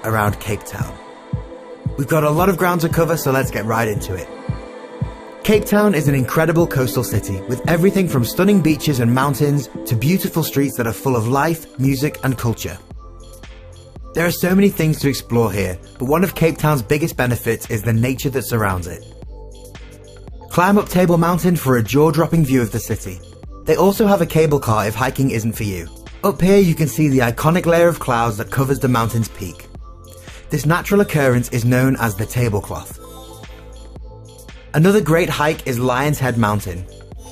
around Cape Town. We've got a lot of ground to cover, so let's get right into it. Cape Town is an incredible coastal city with everything from stunning beaches and mountains to beautiful streets that are full of life, music and culture. There are so many things to explore here, but one of Cape Town's biggest benefits is the nature that surrounds it. Climb up Table Mountain for a jaw-dropping view of the city. They also have a cable car if hiking isn't for you. Up here you can see the iconic layer of clouds that covers the mountain's peak. This natural occurrence is known as the tablecloth. Another great hike is Lion's Head Mountain.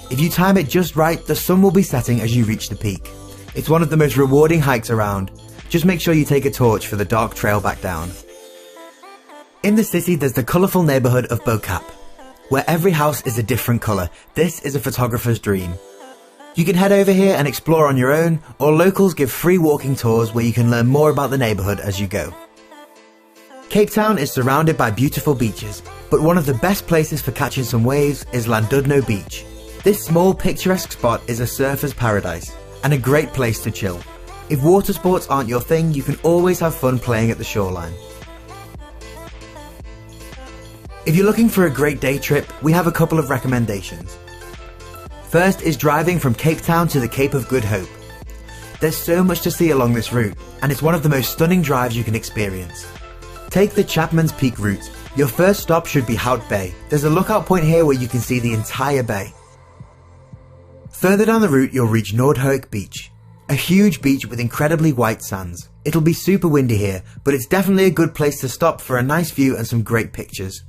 If you time it just right, the sun will be setting as you reach the peak. It's one of the most rewarding hikes around. Just make sure you take a torch for the dark trail back down. In the city there's the colourful neighbourhood of Beau Cap, where every house is a different colour. This is a photographer's dream. You can head over here and explore on your own, or locals give free walking tours where you can learn more about the neighbourhood as you go. Cape Town is surrounded by beautiful beaches, but one of the best places for catching some waves is Llandudno Beach. This small picturesque spot is a surfer's paradise, and a great place to chill. If water sports aren't your thing, you can always have fun playing at the shoreline. If you're looking for a great day trip, we have a couple of recommendations. First is driving from Cape Town to the Cape of Good Hope. There's so much to see along this route, and it's one of the most stunning drives you can experience. Take the Chapman's Peak route. Your first stop should be Hout Bay. There's a lookout point here where you can see the entire bay. Further down the route you'll reach Noordhoek Beach, a huge beach with incredibly white sands. It'll be super windy here, but it's definitely a good place to stop for a nice view and some great pictures.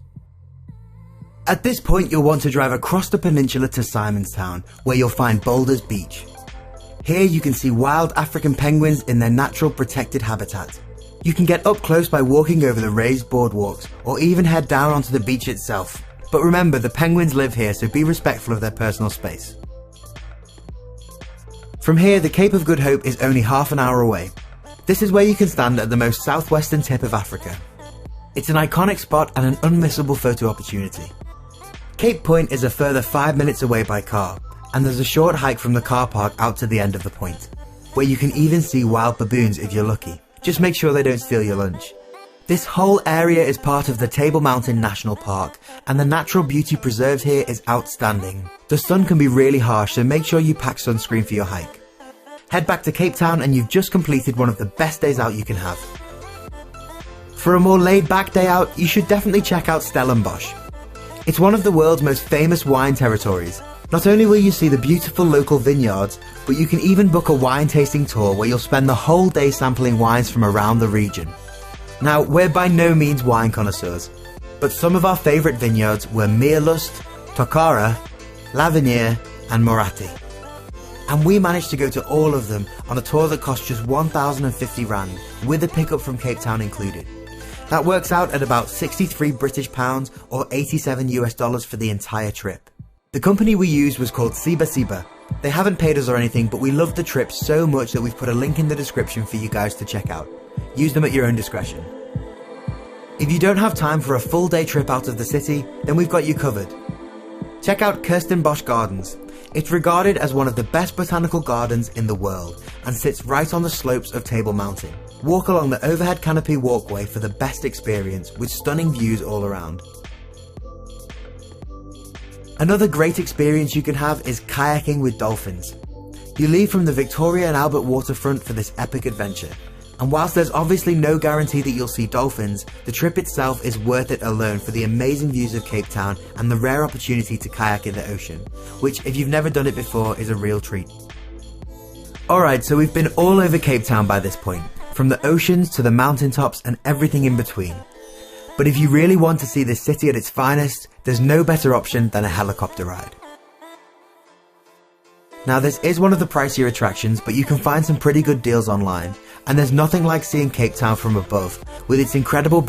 At this point you'll want to drive across the peninsula to Simonstown, where you'll find Boulders Beach. Here you can see wild African penguins in their natural protected habitat. You can get up close by walking over the raised boardwalks, or even head down onto the beach itself. But remember, the penguins live here, so be respectful of their personal space. From here, the Cape of Good Hope is only half an hour away. This is where you can stand at the most southwestern tip of Africa. It's an iconic spot and an unmissable photo opportunity. Cape Point is a further 5 minutes away by car, and there's a short hike from the car park out to the end of the point, where you can even see wild baboons if you're lucky. Just make sure they don't steal your lunch. This whole area is part of the Table Mountain National Park, and the natural beauty preserved here is outstanding. The sun can be really harsh, so make sure you pack sunscreen for your hike. Head back to Cape Town and you've just completed one of the best days out you can have. For a more laid-back day out, you should definitely check out Stellenbosch. It's one of the world's most famous wine territories. Not only will you see the beautiful local vineyards, but you can even book a wine tasting tour where you'll spend the whole day sampling wines from around the region. Now, we're by no means wine connoisseurs, but some of our favourite vineyards were Meerlust, Tokara, L'Avenir and Moratti. And we managed to go to all of them on a tour that cost just 1,050 Rand, with a pickup from Cape Town included. That works out at about 63 British pounds or $87 US for the entire trip. The company we used was called Siba Siba. They haven't paid us or anything, but we loved the trip so much that we've put a link in the description for you guys to check out. Use them at your own discretion. If you don't have time for a full day trip out of the city, then we've got you covered. Check out Kirstenbosch Gardens. It's regarded as one of the best botanical gardens in the world and sits right on the slopes of Table Mountain. Walk along the overhead canopy walkway for the best experience with stunning views all around. Another great experience you can have is kayaking with dolphins. You leave from the Victoria and Albert waterfront for this epic adventure. And whilst there's obviously no guarantee that you'll see dolphins, the trip itself is worth it alone for the amazing views of Cape Town and the rare opportunity to kayak in the ocean, which if you've never done it before is a real treat. Alright, so we've been all over Cape Town by this point, from the oceans to the mountaintops and everything in between. But if you really want to see this city at its finest, there's no better option than a helicopter ride. Now this is one of the pricier attractions, but you can find some pretty good deals online, and there's nothing like seeing Cape Town from above, with its incredible